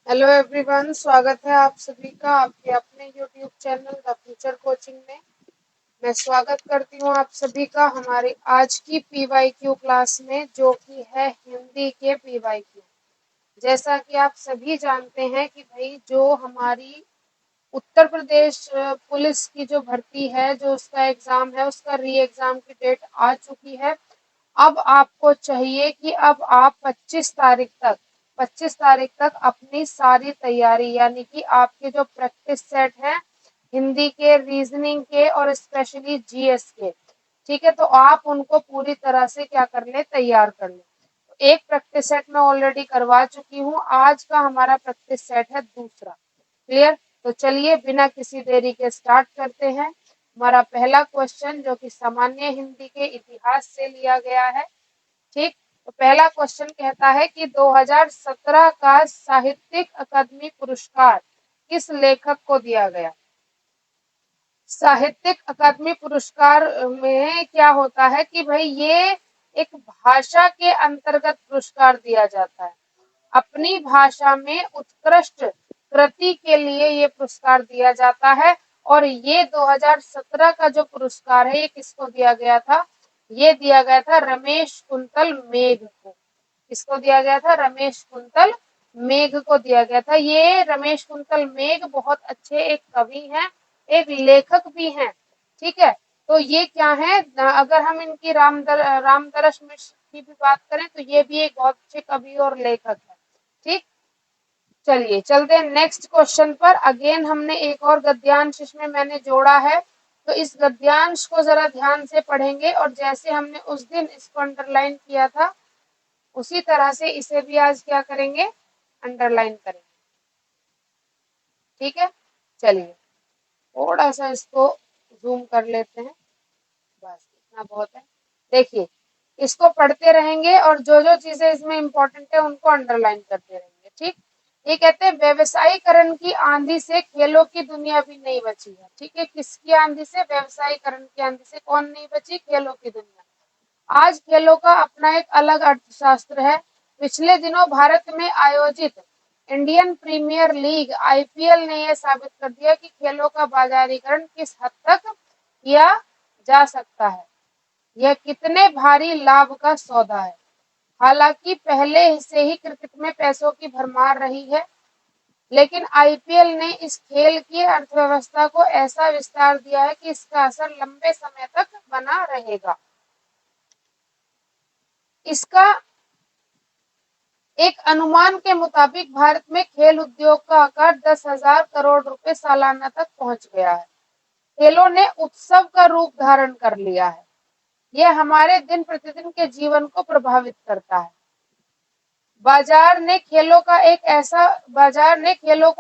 Hello everyone, स्वागत है आप सभी का आपके अपने YouTube channel the future coaching में। मैं स्वागत करती हूँ आप सभी का हमारी आज की पीवाईक्यू क्लास में, जो कि है हिंदी के पीवाईक्यू। जैसा कि आप सभी जानते हैं कि भाई जो हमारी उत्तर प्रदेश पुलिस की जो भर्ती है, जो उसका एग्जाम है, उसका री एग्जाम की डेट आ चुकी है। अब आपको चाहिए कि अब आप 25 तारीख तक अपनी सारी तैयारी, यानी कि आपके जो प्रैक्टिस सेट है हिंदी के, रीजनिंग के और स्पेशली जीएस के, ठीक है, तो आप उनको पूरी तरह से क्या कर ले, तैयार कर ले। एक प्रैक्टिस सेट मैं ऑलरेडी करवा चुकी हूँ, आज का हमारा प्रैक्टिस सेट है दूसरा। क्लियर? तो चलिए बिना किसी देरी के स्टार्ट करते हैं। हमारा पहला क्वेश्चन, जो कि सामान्य हिंदी के इतिहास से लिया गया है। ठीक, तो पहला क्वेश्चन कहता है कि 2017 का साहित्यिक अकादमी पुरस्कार किस लेखक को दिया गया। साहित्यिक अकादमी पुरस्कार में क्या होता है कि भाई ये एक भाषा के अंतर्गत पुरस्कार दिया जाता है। अपनी भाषा में उत्कृष्ट कृति के लिए ये पुरस्कार दिया जाता है। और ये 2017 का जो पुरस्कार है, ये किसको दिया गया था? ये दिया गया था रमेश कुंतल मेघ को। किसको दिया गया था? रमेश कुंतल मेघ को दिया गया था। ये रमेश कुंतल मेघ बहुत अच्छे एक कवि हैं, एक लेखक भी हैं। ठीक है, तो ये क्या है, अगर हम इनकी रामदरस मिश्र की भी बात करें तो ये भी एक बहुत अच्छे कवि और लेखक है। ठीक, चलिए चलते हैं नेक्स्ट क्वेश्चन पर। अगेन हमने एक और गद्यांश इसमें मैंने जोड़ा है, तो इस गद्यांश को जरा ध्यान से पढ़ेंगे और जैसे हमने उस दिन इसको अंडरलाइन किया था उसी तरह से इसे भी आज क्या करेंगे, अंडरलाइन करेंगे। ठीक है, चलिए थोड़ा सा इसको जूम कर लेते हैं, बस इतना बहुत है। देखिए, इसको पढ़ते रहेंगे और जो जो चीजें इसमें इंपॉर्टेंट है उनको अंडरलाइन करते रहेंगे। ठीक, ये कहते हैं व्यवसायीकरण की आंधी से खेलों की दुनिया भी नहीं बची है। ठीक है, किसकी आंधी से? व्यवसायीकरण की आंधी से। कौन नहीं बची? खेलों की दुनिया। आज खेलों का अपना एक अलग अर्थशास्त्र है। पिछले दिनों भारत में आयोजित इंडियन प्रीमियर लीग आईपीएल ने यह साबित कर दिया कि खेलों का बाजारीकरण किस हद तक किया जा सकता है, यह कितने भारी लाभ का सौदा है। हालांकि पहले से ही क्रिकेट में पैसों की भरमार रही है, लेकिन आईपीएल ने इस खेल की अर्थव्यवस्था को ऐसा विस्तार दिया है कि इसका असर लंबे समय तक बना रहेगा। इसका एक अनुमान के मुताबिक भारत में खेल उद्योग का आकार 10,000 करोड़ रुपए सालाना तक पहुंच गया है। खेलों ने उत्सव का रूप धारण कर लिया है। यह हमारे दिन प्रतिदिन के जीवन को प्रभावित करता है। बाजार ने खेलों को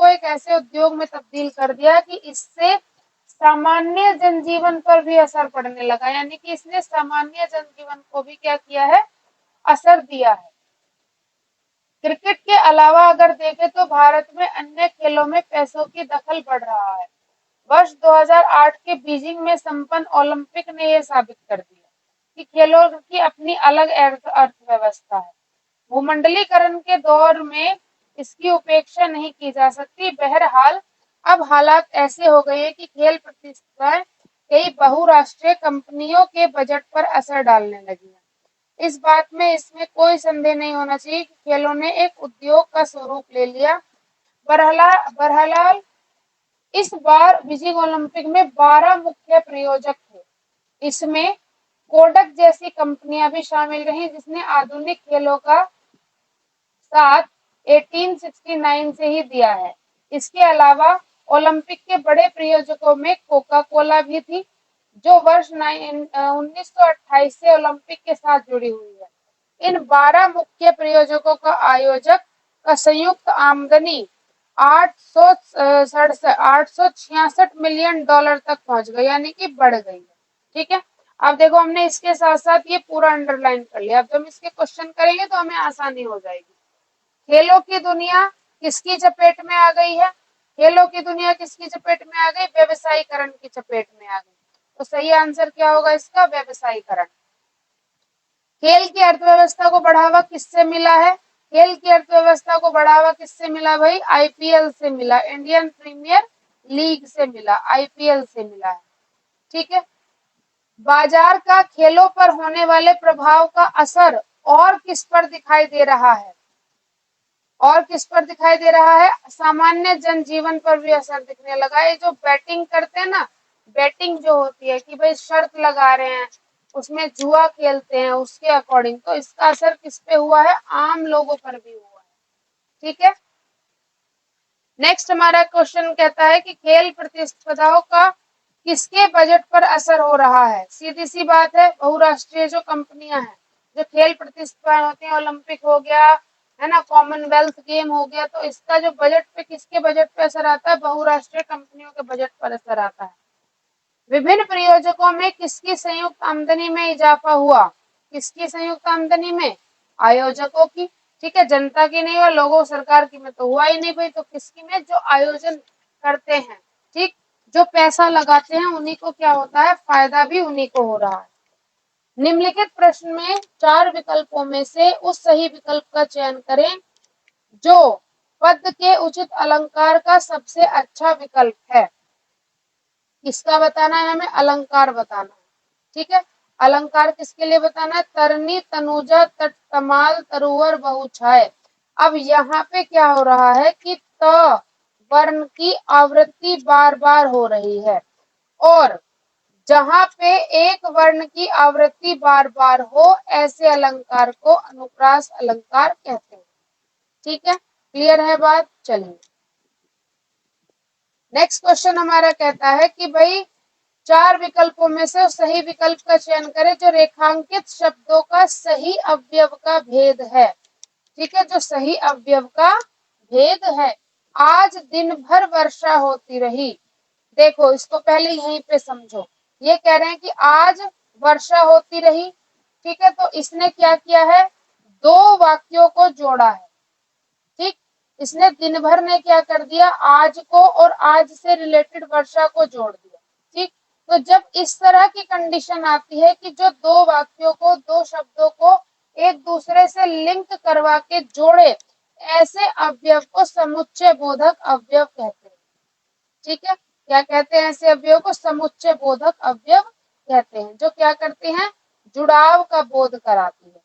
एक ऐसे उद्योग में तब्दील कर दिया कि इससे सामान्य जनजीवन पर भी असर पड़ने लगा, यानी कि इसने सामान्य जनजीवन को भी क्या किया है, असर दिया है। क्रिकेट के अलावा अगर देखें तो भारत में अन्य खेलों में पैसों की दखल बढ़ रहा है। वर्ष 2008 के बीजिंग में संपन्न ओलंपिक ने यह साबित कर दिया कि खेलों की अपनी अलग अर्थव्यवस्था है। भूमंडलीकरण के दौर में इसकी उपेक्षा नहीं की जा सकती। बहरहाल अब हालात ऐसे हो गए हैं कि खेल प्रतिस्पर्धाएं कई बहुराष्ट्रीय कंपनियों के बजट पर असर डालने लगी है। इस बात में इसमें कोई संदेह नहीं होना चाहिए कि खेलों ने एक उद्योग का स्वरूप ले लिया। बहरहाल इस बार बीजिंग ओलंपिक में 12 मुख्य प्रायोजक थे। इसमें कोडक जैसी कंपनियां भी शामिल रही, जिसने आधुनिक खेलों का साथ 1869 से ही दिया है। इसके अलावा ओलंपिक के बड़े प्रायोजकों में कोका कोला भी थी, जो वर्ष 1928 से ओलंपिक के साथ जुड़ी हुई है। इन 12 मुख्य प्रायोजकों का आयोजक का संयुक्त आमदनी 866 मिलियन डॉलर तक पहुंच गई, यानी कि बढ़ गई है। ठीक है, अब देखो हमने इसके साथ साथ ये पूरा अंडरलाइन कर लिया। अब जब हम इसके क्वेश्चन करेंगे तो हमें आसानी हो जाएगी। खेलों की दुनिया किसकी चपेट में आ गई है? खेलों की दुनिया किसकी चपेट में आ गई? व्यवसायीकरण की चपेट में आ गई। तो सही आंसर क्या होगा इसका? व्यवसायीकरण। खेल की अर्थव्यवस्था को बढ़ावा किससे मिला है? खेल की अर्थव्यवस्था को बढ़ावा किससे मिला भाई? आईपीएल से मिला, इंडियन प्रीमियर लीग से मिला, आईपीएल से मिला है। ठीक है। बाजार का खेलों पर होने वाले प्रभाव का असर और किस पर दिखाई दे रहा है? और किस पर दिखाई दे रहा है? सामान्य जनजीवन पर भी असर दिखने लगा है। जो बैटिंग करते हैं ना, बैटिंग जो होती है कि भाई शर्त लगा रहे हैं, उसमें जुआ खेलते हैं, उसके अकॉर्डिंग, तो इसका असर किस पे हुआ है? आम लोगों पर भी हुआ है। ठीक है। नेक्स्ट हमारा क्वेश्चन कहता है कि खेल प्रतिस्पर्धाओं का किसके बजट पर असर हो रहा है? सीधी सी बात है, बहुराष्ट्रीय जो कंपनियां हैं, जो खेल प्रतिस्पर्धा होती है, ओलंपिक हो गया है ना, कॉमनवेल्थ गेम हो गया, तो इसका जो बजट पे, किसके बजट पे असर आता है? बहुराष्ट्रीय कंपनियों के बजट पर असर आता है। विभिन्न प्रयोजकों में किसकी संयुक्त आमदनी में इजाफा हुआ? किसकी संयुक्त आमदनी में? आयोजकों की। ठीक है, जनता की नहीं हुआ, लोगों सरकार की में तो हुआ ही नहीं भाई, तो किसकी में? जो आयोजन करते हैं, ठीक, जो पैसा लगाते हैं, उन्हीं को क्या होता है? फायदा भी उन्हीं को हो रहा है। निम्नलिखित प्रश्न में 4 विकल्पों में से उस सही विकल्प का चयन करें जो पद के उचित अलंकार का सबसे अच्छा विकल्प है। किसका बताना है हमें? अलंकार बताना है। ठीक है, अलंकार किसके लिए बताना है? तरनी, तनुजा, तट, तमाल, तरुवर, बहुछाय। अब यहाँ पे क्या हो रहा है कि त वर्ण की आवृत्ति बार बार हो रही है, और जहां पे एक वर्ण की आवृत्ति बार बार हो, ऐसे अलंकार को अनुप्रास अलंकार कहते हैं। ठीक है, क्लियर है बात? चलिए नेक्स्ट क्वेश्चन हमारा कहता है कि भाई 4 विकल्पों में से सही विकल्प का चयन करें जो रेखांकित शब्दों का सही अवयव का भेद है। ठीक है, जो सही अवयव का भेद है। आज दिन भर वर्षा होती रही। देखो, इसको पहले यहीं पे समझो। ये कह रहे हैं कि आज वर्षा होती रही। ठीक है, तो इसने क्या किया है? 2 वाक्यों को जोड़ा है। ठीक, इसने दिन भर ने क्या कर दिया? आज को और आज से रिलेटेड वर्षा को जोड़ दिया। ठीक, तो जब इस तरह की कंडीशन आती है कि जो 2 वाक्यों को, 2 शब्दों को एक दूसरे से लिंक करवा के जोड़े, ऐसे अवयव को समुच्चय बोधक अवयव कहते हैं। ठीक है, क्या कहते हैं? ऐसे अवयव को समुच्चय बोधक अवयव कहते हैं, जो क्या करते हैं? जुड़ाव का बोध कराती है।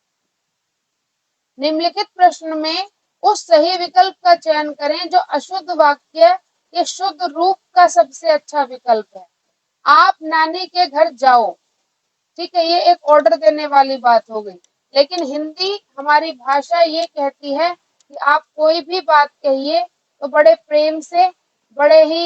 निम्नलिखित प्रश्न में उस सही विकल्प का चयन करें जो अशुद्ध वाक्य के शुद्ध रूप का सबसे अच्छा विकल्प है। आप नानी के घर जाओ। ठीक है, ये एक ऑर्डर देने वाली बात हो गई, लेकिन हिंदी हमारी भाषा ये कहती है कि आप कोई भी बात कहिए तो बड़े प्रेम से, बड़े ही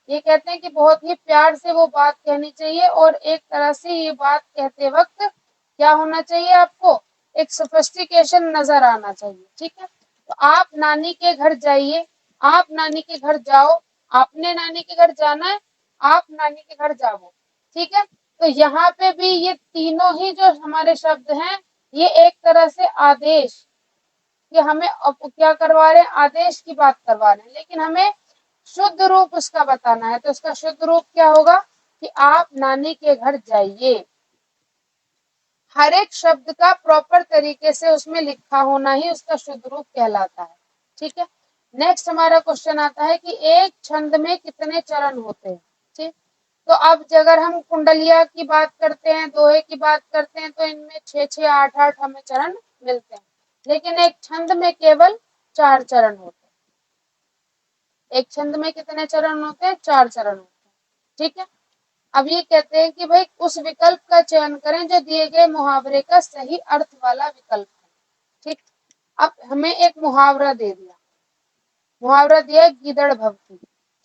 ये कहते हैं कि बहुत ही प्यार से वो बात कहनी चाहिए, और एक तरह से ये बात कहते वक्त क्या होना चाहिए? आपको एक सोफिस्टिकेशन नजर आना चाहिए। ठीक है, तो आप नानी के घर जाइए, आप नानी के घर जाओ, आपने नानी के घर जाना है, आप नानी के घर जाओ। ठीक है, तो यहाँ पे भी ये तीनों ही जो हमारे शब्द हैं, ये एक तरह से आदेश, कि हमें क्या करवा रहे हैं? आदेश की बात करवा रहे हैं, लेकिन हमें शुद्ध रूप उसका बताना है। तो उसका शुद्ध रूप क्या होगा? कि आप नानी के घर जाइए। हर एक शब्द का प्रॉपर तरीके से उसमें लिखा होना ही उसका शुद्ध रूप कहलाता है। ठीक है, नेक्स्ट हमारा क्वेश्चन आता है कि एक छंद में कितने चरण होते हैं? ठीक, तो अब अगर हम कुंडलिया की बात करते हैं, दोहे की बात करते हैं, तो इनमें 6-6, 8-8 हमें चरण मिलते हैं, लेकिन एक छंद में केवल 4 चरण होते हैं। एक छंद में कितने चरण होते हैं? 4 चरण होते हैं। ठीक है, अब ये कहते हैं कि भाई उस विकल्प का चयन करें जो दिए गए मुहावरे का सही अर्थ वाला विकल्प है। ठीक, अब हमें एक मुहावरा दे दिया, मुहावरा दिया गीदड़ भभकी।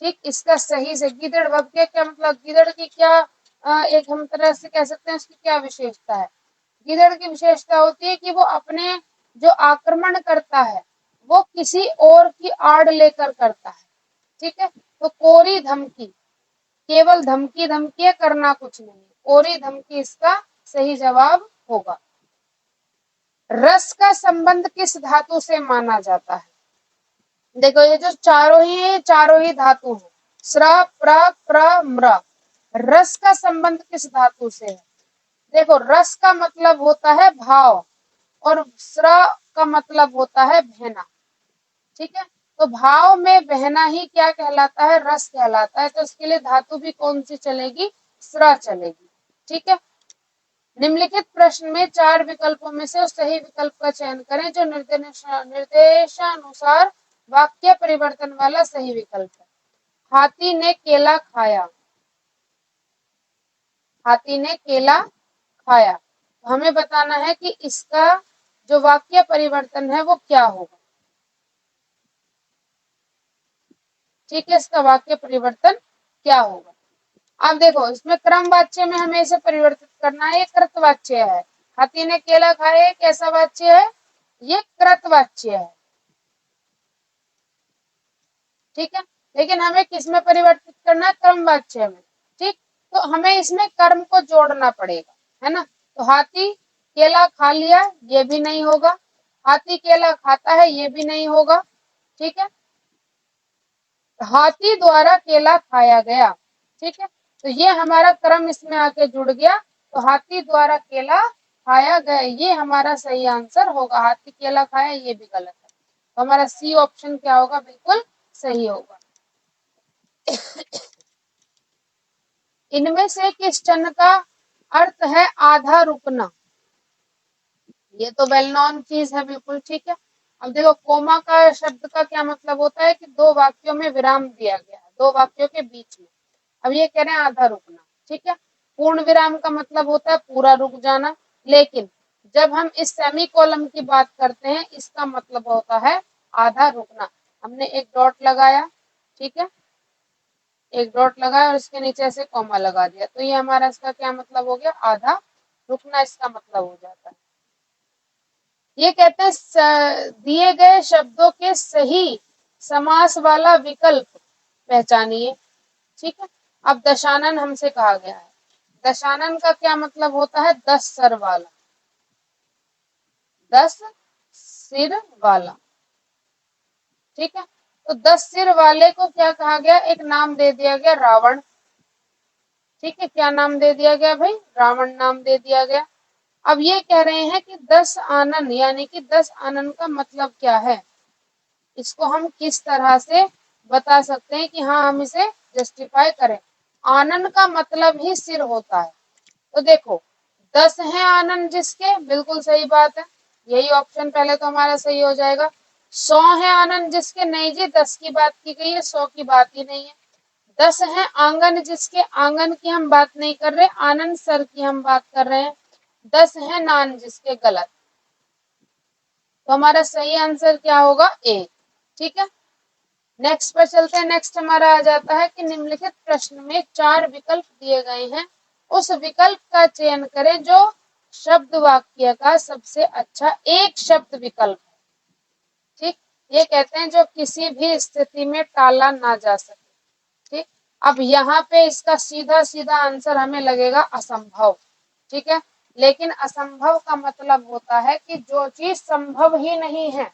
ठीक, इसका सही से गीदड़ भभके क्या मतलब? गीदड़ की क्या एक हम तरह से कह सकते हैं उसकी क्या विशेषता है? गीदड़ की विशेषता होती है कि वो अपने जो आक्रमण करता है वो किसी और की आड़ लेकर करता है। ठीक है, तो कोरी धमकी, केवल धमकी धमकी है, करना कुछ नहीं, कोरी धमकी इसका सही जवाब होगा। रस का संबंध किस धातु से माना जाता है? देखो, ये जो चारों ही है, चारों ही धातु है, स्र, प्र, प्र, म्र। रस का संबंध किस धातु से है? देखो, रस का मतलब होता है भाव, और स्र का मतलब होता है बहना। ठीक है, तो भाव में बहना ही क्या कहलाता है, रस कहलाता है। तो इसके लिए धातु भी कौन सी चलेगी, स्र चलेगी। ठीक है, निम्नलिखित प्रश्न में 4 विकल्पों में से उस सही विकल्प का चयन करें जो निर्देशानुसार वाक्य परिवर्तन वाला सही विकल्प है। हाथी ने केला खाया, हाथी ने केला खाया। तो हमें बताना है कि इसका जो वाक्य परिवर्तन है वो क्या होगा। ठीक है, इसका वाक्य परिवर्तन क्या होगा। अब देखो, इसमें क्रम वाच्य में हमें इसे परिवर्तित करना है। ये कृतवाच्य है। हाथी ने केला खाया कैसा वाच्य है, ये कृतवाच्य है। ठीक है, लेकिन हमें किस में परिवर्तित करना है, क्रम वाच्य में। ठीक, तो हमें इसमें कर्म को जोड़ना पड़ेगा, है ना। तो हाथी केला खा लिया, ये भी नहीं होगा। हाथी केला खाता है, ये भी नहीं होगा। ठीक है, हाथी द्वारा केला खाया गया। ठीक है, तो ये हमारा क्रम इसमें आके जुड़ गया। तो हाथी द्वारा केला खाया गया, ये हमारा सही आंसर होगा। हाथी केला खाया, ये भी गलत है। तो हमारा सी ऑप्शन क्या होगा, बिल्कुल सही होगा। इनमें से किस चिन्ह का अर्थ है आधा रुकना। ये तो वेल नोन चीज है, बिल्कुल ठीक है। अब देखो, कोमा का शब्द का क्या मतलब होता है कि दो वाक्यों में विराम दिया गया है, दो वाक्यों के बीच में। अब ये कह रहे हैं आधा रुकना। ठीक है, पूर्ण विराम का मतलब होता है पूरा रुक जाना, लेकिन जब हम इस सेमी कोलम की बात करते हैं, इसका मतलब होता है आधा रुकना। हमने एक डॉट लगाया, ठीक है, एक डॉट लगाया और इसके नीचे से कॉमा लगा दिया, तो ये हमारा इसका क्या मतलब हो गया, आधा रुकना इसका मतलब हो जाता है। ये कहते हैं दिए गए शब्दों के सही समास वाला विकल्प पहचानिए। ठीक है, अब दशानन हमसे कहा गया है। दशानन का क्या मतलब होता है, 10 सर वाला, 10 सिर वाला। ठीक है, तो 10 सिर वाले को क्या कहा गया, एक नाम दे दिया गया रावण। ठीक है, क्या नाम दे दिया गया भाई, रावण नाम दे दिया गया। अब ये कह रहे हैं कि 10 आनन, यानी कि 10 आनन का मतलब क्या है, इसको हम किस तरह से बता सकते हैं कि हाँ हम इसे जस्टिफाई करें। आनन का मतलब ही सिर होता है। तो देखो, 10 है आनन जिसके, बिल्कुल सही बात है, यही ऑप्शन पहले तो हमारा सही हो जाएगा। 100 है आनन जिसके, नहीं जी 10 की बात की गई है, 100 की बात ही नहीं है। 10 है आंगन जिसके, आंगन की हम बात नहीं कर रहे, आनंद सर की हम बात कर रहे हैं। 10 है नान जिसके, गलत। तो हमारा सही आंसर क्या होगा, ए। ठीक है, नेक्स्ट पर चलते हैं। नेक्स्ट हमारा आ जाता है कि निम्नलिखित प्रश्न में 4 विकल्प दिए गए हैं, उस विकल्प का चयन करें जो शब्द वाक्य का सबसे अच्छा एक शब्द विकल्प है। ठीक, ये कहते हैं जो किसी भी स्थिति में टाला ना जा सके। ठीक, अब यहाँ पे इसका सीधा सीधा आंसर हमें लगेगा असंभव। ठीक है, लेकिन असंभव का मतलब होता है कि जो चीज संभव ही नहीं है,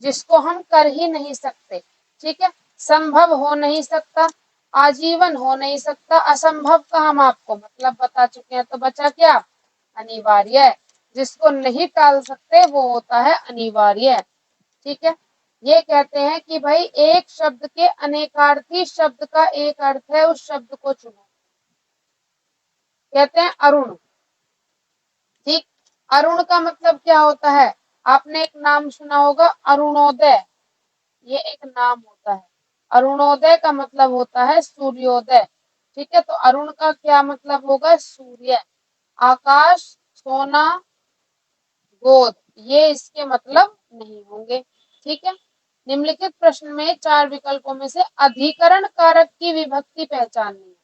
जिसको हम कर ही नहीं सकते। ठीक है, संभव हो नहीं सकता, आजीवन हो नहीं सकता, असंभव का हम आपको मतलब बता चुके हैं। तो बचा क्या, अनिवार्य। जिसको नहीं टाल सकते वो होता है अनिवार्य। ठीक है, ये कहते हैं कि भाई एक शब्द के अनेकार्थी शब्द का एक अर्थ है, उस शब्द को चुनो। कहते हैं अरुण। ठीक, अरुण का मतलब क्या होता है, आपने एक नाम सुना होगा अरुणोदय, ये एक नाम होता है। अरुणोदय का मतलब होता है सूर्योदय। ठीक है, तो अरुण का क्या मतलब होगा, सूर्य। आकाश, सोना, गोद, ये इसके मतलब नहीं होंगे। ठीक है, निम्नलिखित प्रश्न में 4 विकल्पों में से अधिकरण कारक की विभक्ति पहचाननी है।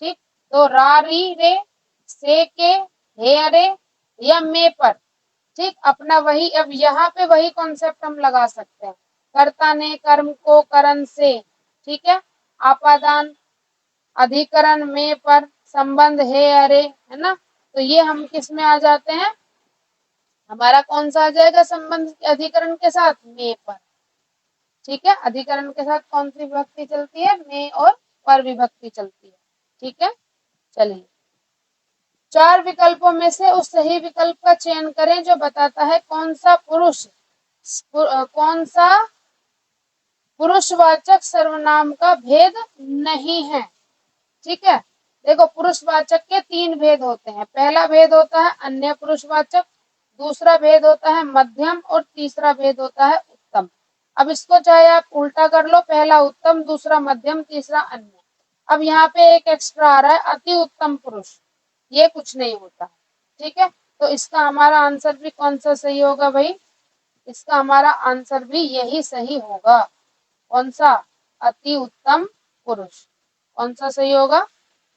ठीक, तो रा री रे, से के, हे अरे या मे पर। ठीक, अपना वही, अब यहाँ पे वही कॉन्सेप्ट हम लगा सकते हैं, कर्ता ने कर्म को करण से। ठीक है, आपादान, अधिकरण में पर, संबंध है अरे, है ना। तो ये हम किस में आ जाते हैं, हमारा कौन सा आ जाएगा संबंध अधिकरण के साथ, में पर। ठीक है, अधिकरण के साथ कौन सी विभक्ति चलती है, में और पर विभक्ति चलती है। ठीक है, चलिए चार विकल्पों में से उस सही विकल्प का चयन करें जो बताता है कौन सा पुरुषवाचक सर्वनाम का भेद नहीं है। ठीक है, देखो पुरुषवाचक के तीन भेद होते हैं। पहला भेद होता है अन्य पुरुषवाचक, दूसरा भेद होता है मध्यम और तीसरा भेद होता है उत्तम। अब इसको चाहे आप उल्टा कर लो, पहला उत्तम, दूसरा मध्यम, तीसरा अन्य। अब यहाँ पे एक एक्स्ट्रा आ रहा है अति उत्तम पुरुष, ये कुछ नहीं होता। ठीक है, तो इसका हमारा आंसर भी कौन सा सही होगा भाई? इसका हमारा आंसर भी यही सही होगा। कौन सा? अति उत्तम पुरुष। कौन सा सही होगा?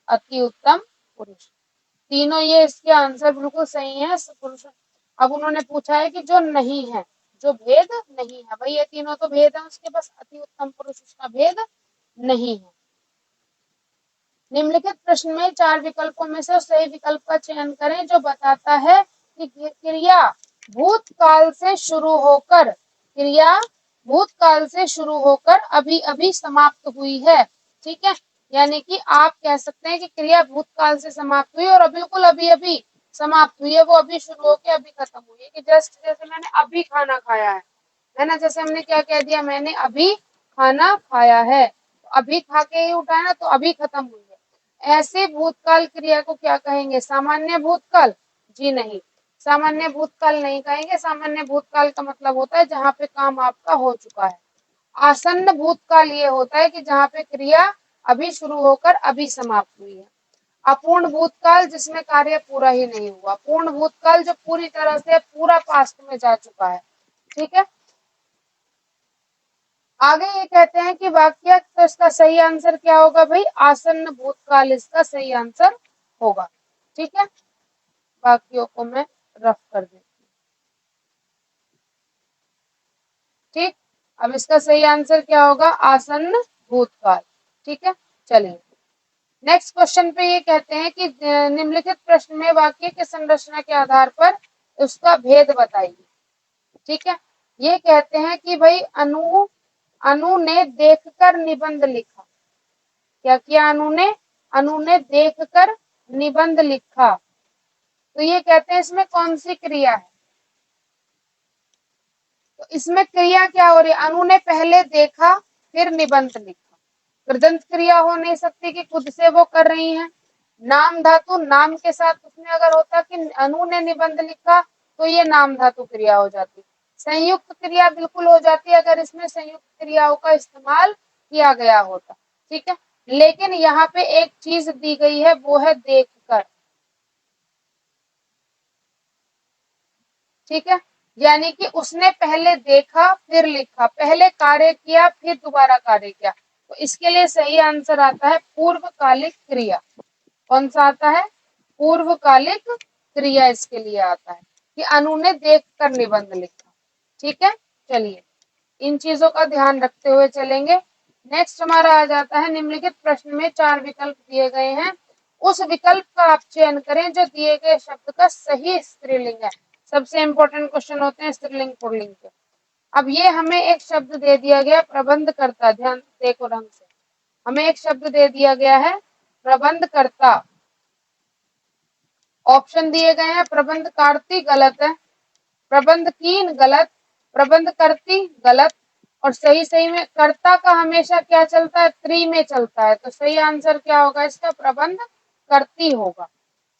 अति उत्तम पुरुष। तीनों ये इसके आंसर बिल्कुल सही है पुरुष। अब उन्होंने पूछा है कि जो नहीं है, जो भेद नहीं है, भाई ये तीनों तो भेद है उसके, बस अति उत्तम पुरुष उसका भेद नहीं है। निम्नलिखित प्रश्न में चार विकल्पों में से सही विकल्प का चयन करें जो बताता है कि क्रिया भूतकाल से शुरू होकर अभी अभी समाप्त हुई है। ठीक है, यानी कि आप कह सकते हैं कि क्रिया भूतकाल से समाप्त हुई और बिल्कुल अभी अभी समाप्त हुई है, वो अभी शुरू होकर अभी खत्म हुई है। कि जस्ट जैसे मैंने अभी खाना खाया है ना, जैसे हमने क्या कह दिया, मैंने अभी खाना खाया है, तो अभी खा के ही उठा ना, तो अभी खत्म हुई है। ऐसे भूतकाल क्रिया को क्या कहेंगे? सामान्य भूतकाल? जी नहीं, सामान्य भूतकाल नहीं कहेंगे। सामान्य भूतकाल का मतलब होता है जहाँ पे काम आपका हो चुका है। आसन्न भूतकाल ये होता है कि जहाँ पे क्रिया अभी शुरू होकर अभी समाप्त हुई है। अपूर्ण भूतकाल जिसमें कार्य पूरा ही नहीं हुआ। पूर्ण भूतकाल जो पूरी तरह से पूरा पास्ट में जा चुका है। ठीक है, आगे ये कहते हैं कि वाक्य, तो इसका सही आंसर क्या होगा भाई? आसन्न भूतकाल इसका सही आंसर होगा। ठीक है, वाक्यों को मैं रफ कर देती हूँ। ठीक, अब इसका सही आंसर क्या होगा? आसन्न भूतकाल। ठीक है, चलिए नेक्स्ट क्वेश्चन पे ये कहते हैं कि निम्नलिखित प्रश्न में वाक्य के संरचना के आधार पर उसका भेद बताइए। ठीक है, ये कहते हैं कि भाई अनु ने देखकर निबंध लिखा। क्या किया अनु ने देखकर निबंध लिखा। तो ये कहते हैं इसमें कौन सी क्रिया है? तो इसमें क्रिया क्या हो रही है? अनु ने पहले देखा फिर निबंध लिखा। कृदंत क्रिया हो नहीं सकती कि खुद से वो कर रही हैं। नाम धातु, नाम के साथ उसमें अगर होता कि अनु ने निबंध लिखा तो ये नाम धातु क्रिया हो जाती। संयुक्त क्रिया बिल्कुल हो जाती है अगर इसमें संयुक्त क्रियाओं का इस्तेमाल किया गया होता। ठीक है, लेकिन यहाँ पे एक चीज दी गई है, वो है देखकर। ठीक है, यानी कि उसने पहले देखा फिर लिखा, पहले कार्य किया फिर दोबारा कार्य किया। तो इसके लिए सही आंसर आता है पूर्वकालिक क्रिया। कौन सा आता है? पूर्वकालिक क्रिया इसके लिए आता है कि अनु ने देखकर निबंध लिखा। ठीक है, चलिए इन चीजों का ध्यान रखते हुए चलेंगे। नेक्स्ट हमारा आ जाता है निम्नलिखित प्रश्न में चार विकल्प दिए गए हैं, उस विकल्प का आप चयन करें जो दिए गए शब्द का सही स्त्रीलिंग है। सबसे इंपॉर्टेंट क्वेश्चन होते हैं स्त्रीलिंग पुल्लिंग के। अब ये हमें एक शब्द दे दिया गया प्रबंधकर्ता, ध्यान देखो ढंग से, हमें एक शब्द दे दिया गया है प्रबंधकर्ता। ऑप्शन दिए गए हैं प्रबंधकार्ती गलत है, प्रबंधकीन गलत, प्रबंधकर्ती गलत, और सही में कर्ता का हमेशा क्या चलता है? त्रि में चलता है। तो सही आंसर क्या होगा इसका? प्रबंधकर्ती होगा।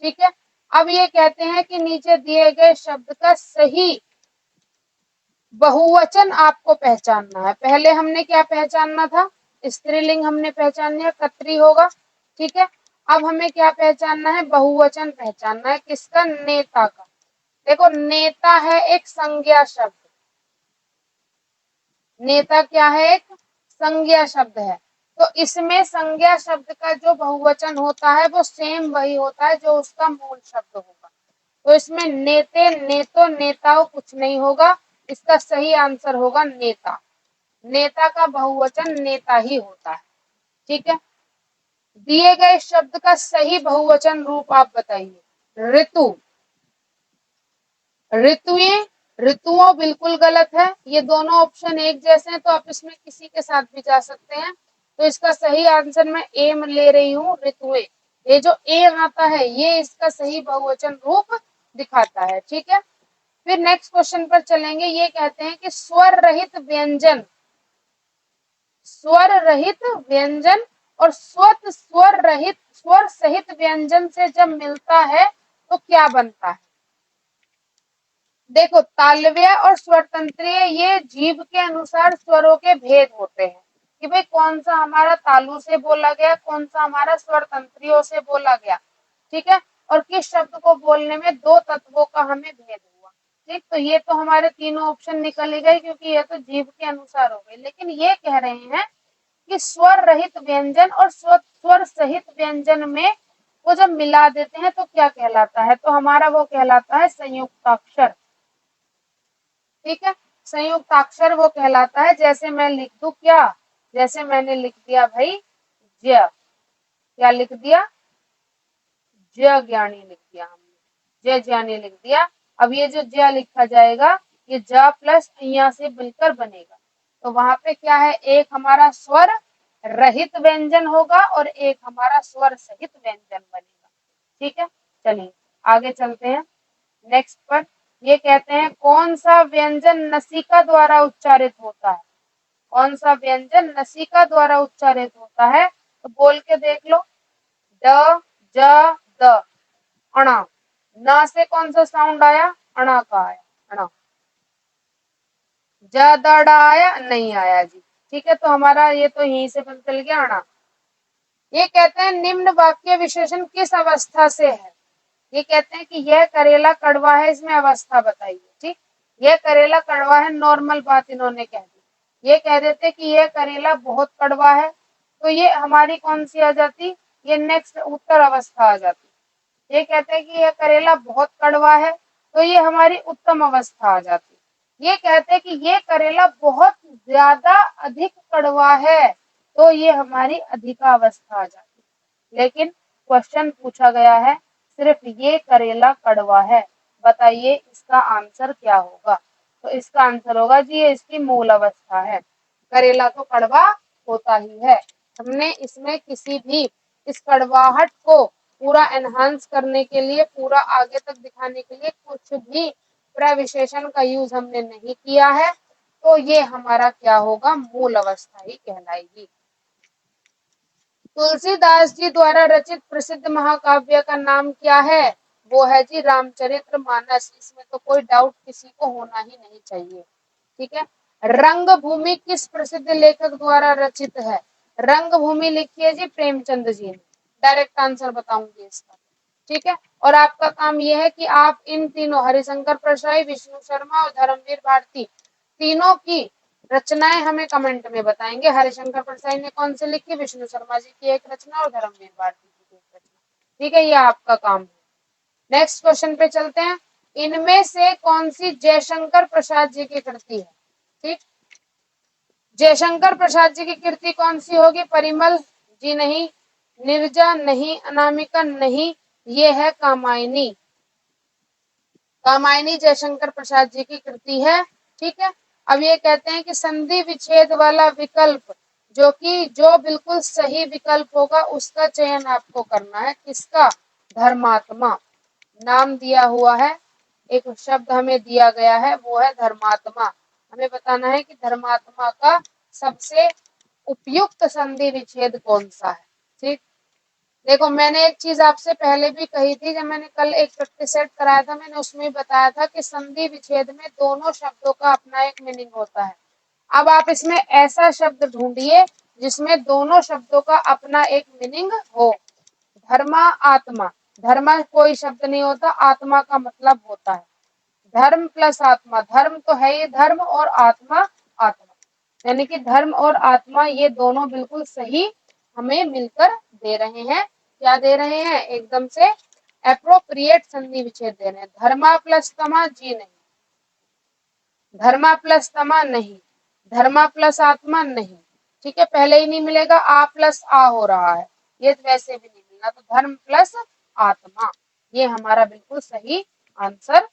ठीक है, अब ये कहते हैं कि नीचे दिए गए शब्द का सही बहुवचन आपको पहचानना है। पहले हमने क्या पहचानना था? स्त्रीलिंग हमने पहचान लिया, कत्री होगा। ठीक है, अब हमें क्या पहचानना है? बहुवचन पहचानना है। किसका? नेता का। देखो नेता है एक संज्ञा शब्द, नेता क्या है? एक संज्ञा शब्द है। तो इसमें संज्ञा शब्द का जो बहुवचन होता है वो सेम वही होता है जो उसका मूल शब्द होगा। तो इसमें नेते, नेतो, नेताओं कुछ नहीं होगा। इसका सही आंसर होगा नेता। नेता का बहुवचन नेता ही होता है। ठीक है, दिए गए शब्द का सही बहुवचन रूप आप बताइए। ऋतु, ऋतुएं, ऋतुओं बिल्कुल गलत है। ये दोनों ऑप्शन एक जैसे हैं तो आप इसमें किसी के साथ भी जा सकते हैं। तो इसका सही आंसर मैं ए में ले रही हूँ ऋतुएं। ये जो ए आता है ये इसका सही बहुवचन रूप दिखाता है। ठीक है, फिर नेक्स्ट क्वेश्चन पर चलेंगे। ये कहते हैं कि स्वर रहित व्यंजन, स्वर रहित व्यंजन और स्वर सहित व्यंजन से जब मिलता है तो क्या बनता है। देखो, तालव्य और स्वरतंत्रीय ये जीभ के अनुसार स्वरों के भेद होते हैं कि भाई कौन सा हमारा तालु से बोला गया, कौन सा हमारा स्वरतंत्रियों से बोला गया। ठीक है, और किस शब्द को बोलने में दो तत्वों का हमें भेद हुआ। ठीक, तो ये तो हमारे तीनों ऑप्शन निकल ही गए क्योंकि ये तो जीभ के अनुसार हो गए। लेकिन ये कह रहे हैं कि स्वर रहित व्यंजन और स्वर सहित व्यंजन में वो जब मिला देते हैं तो क्या कहलाता है, तो हमारा वो कहलाता है संयुक्ताक्षर। ठीक है, संयुक्ताक्षर वो कहलाता है। जैसे मैं लिख दूं क्या, जैसे मैंने लिख दिया भाई ज, क्या लिख दिया, ज ज्ञानी लिख दिया हमने, ज ज्ञानी लिख दिया। अब ये जो ज लिखा जाएगा ये ज प्लस यहाँ से मिलकर बनेगा, तो वहां पे क्या है, एक हमारा स्वर रहित व्यंजन होगा और एक हमारा स्वर सहित व्यंजन बनेगा। ठीक है, चलिए आगे चलते हैं नेक्स्ट पर। ये कहते हैं कौन सा व्यंजन नसिका द्वारा उच्चारित होता है, कौन सा व्यंजन नसिका द्वारा उच्चारित होता है, तो बोल के देख लो। ड, ज, द, अणा, न से कौन सा साउंड आया, अणा का आया, अणा। ज, द, ड आया, नहीं आया जी। ठीक है, तो हमारा ये तो यहीं से पता चल गया, अणा। ये कहते हैं निम्न वाक्य विशेषण किस अवस्था से है। ये कहते हैं कि यह करेला कड़वा है, इसमें अवस्था बताइए। ठीक, यह करेला कड़वा है, नॉर्मल बात इन्होंने कह दी। ये कह देते कि यह करेला बहुत कड़वा है, तो ये हमारी कौन सी आ जाती, ये नेक्स्ट उत्तर अवस्था आ जाती। ये कहते हैं कि यह करेला बहुत कड़वा है, तो ये हमारी उत्तम अवस्था आ जाती। ये कहते हैं कि ये करेला बहुत ज्यादा अधिक कड़वा है, तो ये हमारी अधिका अवस्था आ जाती। लेकिन क्वेश्चन पूछा गया है सिर्फ ये करेला कड़वा है, बताइए इसका आंसर क्या होगा। तो इसका आंसर होगा जी ये इसकी मूल अवस्था है। करेला तो कड़वा होता ही है, हमने इसमें किसी भी इस कड़वाहट को पूरा एनहांस करने के लिए, पूरा आगे तक दिखाने के लिए कुछ भी प्रविशेषण का यूज हमने नहीं किया है, तो ये हमारा क्या होगा, मूल अवस्था ही कहलाएगी। तुलसीदास जी द्वारा रचित प्रसिद्ध महाकाव्य का नाम क्या है, वो है जी रामचरितमानस। इसमें तो कोई डाउट किसी को होना ही नहीं चाहिए। ठीक है, रंगभूमि किस प्रसिद्ध लेखक द्वारा रचित है, रंगभूमि लिखी है जी प्रेमचंद जी ने। डायरेक्ट आंसर बताऊंगी इसका। ठीक है, और आपका काम यह है कि आप इन तीनों हरिशंकर प्रसाई, विष्णु शर्मा और धर्मवीर भारती तीनों की रचनाएं हमें कमेंट में बताएंगे। हरिशंकर प्रसाई ने कौन सी लिखी, विष्णु शर्मा जी की एक रचना और धर्मवीर भारती जी की एक रचना। ठीक है, ये आपका काम है। नेक्स्ट क्वेश्चन पे चलते हैं। इनमें से कौन सी जयशंकर प्रसाद जी की कृति है। ठीक, जयशंकर प्रसाद जी की कृति कौन सी होगी, परिमल जी नहीं, निर्जा नहीं, अनामिका नहीं, ये है कामायनी। कामायनी जयशंकर प्रसाद जी की कृति है। ठीक है, अब ये कहते हैं कि संधि विच्छेद वाला विकल्प जो बिल्कुल सही विकल्प होगा उसका चयन आपको करना है। किसका, धर्मात्मा। नाम दिया हुआ है, एक शब्द हमें दिया गया है, वो है धर्मात्मा। हमें बताना है कि धर्मात्मा का सबसे उपयुक्त संधि विच्छेद कौन सा है। ठीक, देखो मैंने एक चीज आपसे पहले भी कही थी, जब मैंने कल एक प्रैक्टिस सेट कराया था, मैंने उसमें बताया था कि संधि विच्छेद में दोनों शब्दों का अपना एक मीनिंग होता है। अब आप इसमें ऐसा शब्द ढूंढिए जिसमें दोनों शब्दों का अपना एक मीनिंग हो। धर्मा आत्मा, धर्मा कोई शब्द नहीं होता, आत्मा का मतलब होता है धर्म प्लस आत्मा। धर्म तो है ये धर्म, और आत्मा आत्मा, यानी कि धर्म और आत्मा ये दोनों बिल्कुल सही हमें मिलकर दे रहे हैं। क्या दे रहे हैं, एकदम से एप्रोप्रिएट संधि विच्छेद दे रहे हैं। धर्मा प्लस तमा जी नहीं, धर्मा प्लस तमा नहीं, धर्मा प्लस आत्मा नहीं। ठीक है, पहले ही नहीं मिलेगा, आ प्लस आ हो रहा है, ये वैसे भी नहीं मिलना, तो धर्म प्लस आत्मा ये हमारा बिल्कुल सही आंसर।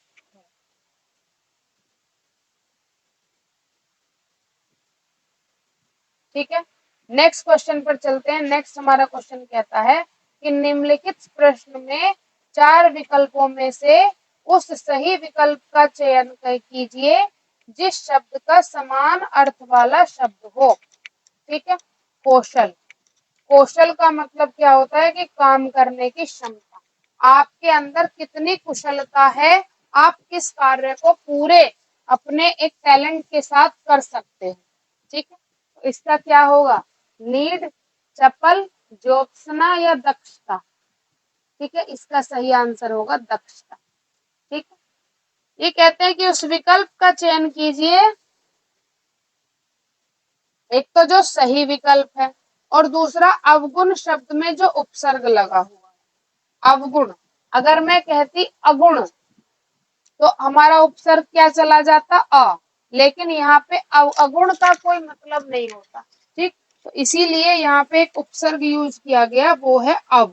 ठीक है, नेक्स्ट क्वेश्चन पर चलते हैं। नेक्स्ट हमारा क्वेश्चन कहता है कि निम्नलिखित प्रश्न में 4 विकल्पों में से उस सही विकल्प का चयन कीजिए जिस शब्द का समान अर्थ वाला शब्द हो। ठीक है। कौशल, कौशल का मतलब क्या होता है कि काम करने की क्षमता, आपके अंदर कितनी कुशलता है, आप किस कार्य को पूरे अपने एक टैलेंट के साथ कर सकते हैं। ठीक है। तो इसका क्या होगा, नीड, चपल, जोत्सना या दक्षता। ठीक है, इसका सही आंसर होगा दक्षता। ठीक है। ये कहते हैं कि उस विकल्प का चयन कीजिए, एक तो जो सही विकल्प है और दूसरा अवगुण शब्द में जो उपसर्ग लगा हुआ है। अवगुण, अगर मैं कहती अगुण तो हमारा उपसर्ग क्या चला जाता, अ, लेकिन यहाँ पे अगुण का कोई मतलब नहीं होता। ठीक, तो इसीलिए यहाँ पे एक उपसर्ग यूज किया गया, वो है अव।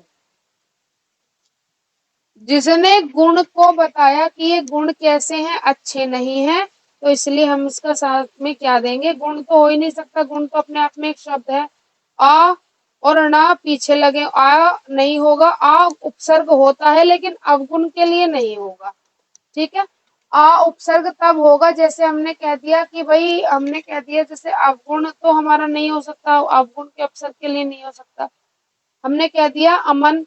जिसने गुण को बताया कि ये गुण कैसे हैं, अच्छे नहीं हैं, तो इसलिए हम इसका साथ में क्या देंगे, गुण तो हो ही नहीं सकता, गुण तो अपने आप में एक शब्द है। आ और ना पीछे लगे, आ नहीं होगा, आ उपसर्ग होता है लेकिन अवगुण के लिए नहीं होगा। ठीक है। आ उपसर्ग तब होगा जैसे हमने कह दिया कि भाई, हमने कह दिया जैसे अवगुण तो हमारा नहीं हो सकता, अवगुण के उपसर्ग के लिए नहीं हो सकता। हमने कह दिया अमन,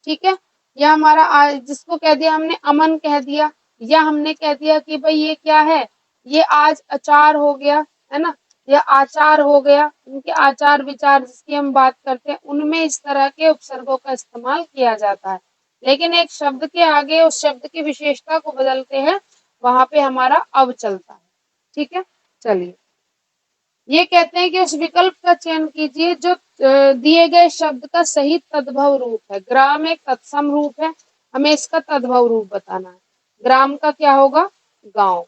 ठीक है, या हमारा जिसको कह दिया हमने अमन कह दिया, या हमने कह दिया कि भाई ये क्या है, ये आज अचार हो गया, है ना, या आचार हो गया, उनके आचार विचार जिसकी हम बात करते हैं, उनमें इस तरह के उपसर्गों का इस्तेमाल किया जाता है। लेकिन एक शब्द के आगे उस शब्द की विशेषता को बदलते हैं, वहां पे हमारा अव चलता है। ठीक है। चलिए, ये कहते हैं कि उस विकल्प का चयन कीजिए जो दिए गए शब्द का सही तद्भव रूप है। ग्राम एक तत्सम रूप है, हमें इसका तद्भव रूप बताना है। ग्राम का क्या होगा, गांव।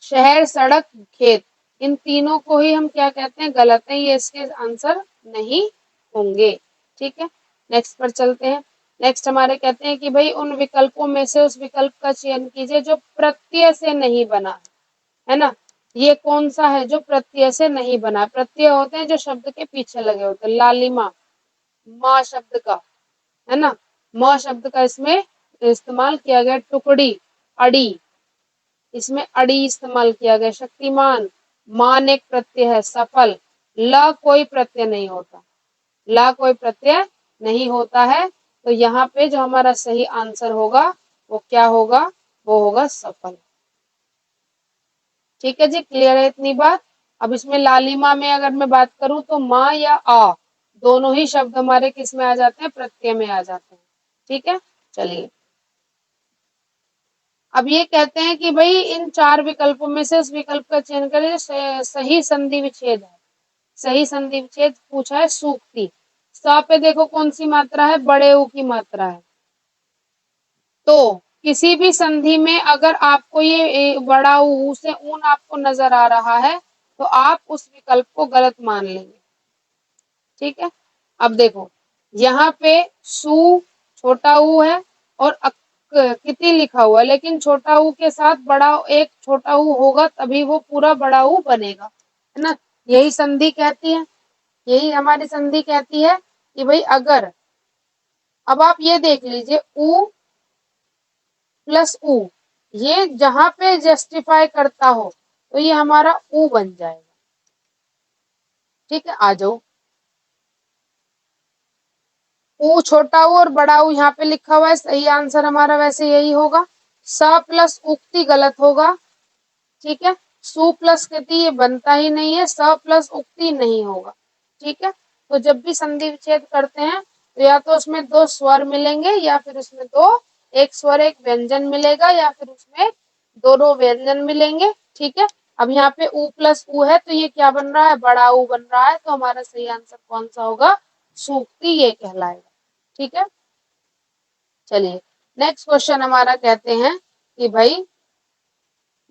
शहर, सड़क, खेत, इन तीनों को ही हम क्या कहते हैं, गलत है, ये इसके आंसर नहीं होंगे। ठीक है, नेक्स्ट पर चलते हैं। नेक्स्ट हमारे कहते हैं कि भाई उन विकल्पों में से उस विकल्प का चयन कीजिए जो प्रत्यय से नहीं बना है ना। ये कौन सा है जो प्रत्यय से नहीं बना, प्रत्यय होते हैं जो शब्द के पीछे लगे होते हैं। लालिमा, माँ शब्द का, है ना, म शब्द का इसमें इस्तेमाल किया गया। टुकड़ी, अड़ी, इसमें अड़ी इस्तेमाल किया गया। शक्तिमान, मान एक प्रत्यय है। सफल, ल कोई प्रत्यय नहीं होता, ला कोई प्रत्यय नहीं होता है, तो यहाँ पे जो हमारा सही आंसर होगा वो क्या होगा, वो होगा सफल। ठीक है जी, क्लियर है इतनी बात। अब इसमें लालिमा में अगर मैं बात करूं तो माँ या आ दोनों ही शब्द हमारे किस में आ जाते हैं, प्रत्यय में आ जाते हैं। ठीक है। चलिए, अब ये कहते हैं कि भाई इन 4 विकल्पों में से उस विकल्प का चयन करें सही संधि विच्छेद है। सही संधि विच्छेद पूछा है सूक्ति। स पे देखो कौन सी मात्रा है, बड़े ऊ की मात्रा है। तो किसी भी संधि में अगर आपको ये बड़ा ऊ से ऊन आपको नजर आ रहा है तो आप उस विकल्प को गलत मान लेंगे। ठीक है। अब देखो, यहाँ पे सु छोटा ऊ है और किति लिखा हुआ है, लेकिन छोटा ऊ के साथ बड़ा एक छोटा ऊ होगा तभी वो पूरा बड़ा ऊ बनेगा, है ना। यही संधि कहती है, यही हमारी संधि कहती है कि भाई अगर, अब आप ये देख लीजिए, ऊ प्लस ऊ, ये जहां पे जस्टिफाई करता हो तो ये हमारा ऊ बन जाएगा। ठीक है, आ जाओ, ऊ छोटा ऊ और बड़ा ऊ यहाँ पे लिखा हुआ है, सही आंसर हमारा वैसे यही होगा। स प्लस उक्ति गलत होगा। ठीक है, सु प्लस कृति ये बनता ही नहीं है, स प्लस उक्ति नहीं होगा। ठीक है, तो जब भी संधि विच्छेद करते हैं तो या तो उसमें 2 स्वर मिलेंगे या फिर उसमें एक स्वर एक व्यंजन मिलेगा या फिर उसमें दोनों व्यंजन मिलेंगे। ठीक है, अब यहाँ पे ऊ प्लस ऊ है तो ये क्या बन रहा है, बड़ा ऊ बन रहा है, तो हमारा सही आंसर कौन सा होगा, सूक्ति ये कहलाएगा। ठीक है। चलिए, नेक्स्ट क्वेश्चन हमारा कहते हैं कि भाई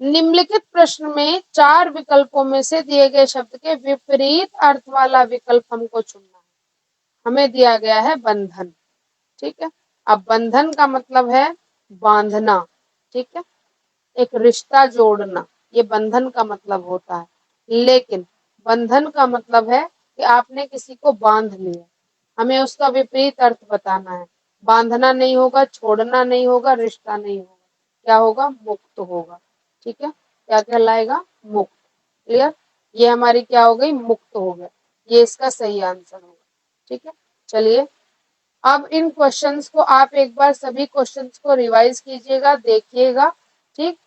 निम्नलिखित प्रश्न में 4 विकल्पों में से दिए गए शब्द के विपरीत अर्थ वाला विकल्प हमको चुनना है। हमें दिया गया है बंधन। ठीक है, अब बंधन का मतलब है बांधना। ठीक है, एक रिश्ता जोड़ना, ये बंधन का मतलब होता है। लेकिन बंधन का मतलब है कि आपने किसी को बांध लिया, हमें उसका विपरीत अर्थ बताना है। बांधना नहीं होगा, छोड़ना नहीं होगा, रिश्ता नहीं होगा, क्या होगा? मुक्त होगा। ठीक है, क्या कहलाएगा? मुक्त। क्लियर? ये हमारी क्या हो गई? मुक्त हो गया। ये इसका सही आंसर होगा। ठीक है, चलिए अब इन क्वेश्चंस को आप एक बार सभी क्वेश्चंस को रिवाइज कीजिएगा, देखिएगा। ठीक,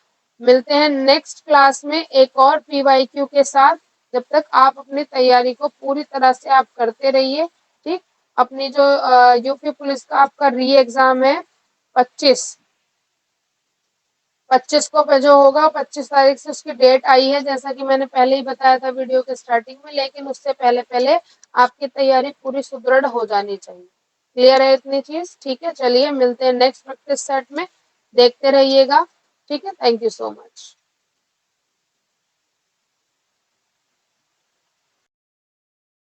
मिलते हैं नेक्स्ट क्लास में एक और पीवाईक्यू के साथ। जब तक आप अपनी तैयारी को पूरी तरह से आप करते रहिए। ठीक, अपनी जो यूपी पुलिस का आपका री एग्जाम है 25 को पे जो होगा, 25 तारीख से उसकी डेट आई है, जैसा कि मैंने पहले ही बताया था वीडियो के स्टार्टिंग में, लेकिन उससे पहले पहले आपकी तैयारी पूरी सुदृढ़ हो जानी चाहिए। क्लियर है इतनी चीज? ठीक है, चलिए मिलते हैं नेक्स्ट प्रैक्टिस सेट में, देखते रहिएगा। ठीक है, थैंक यू सो मच।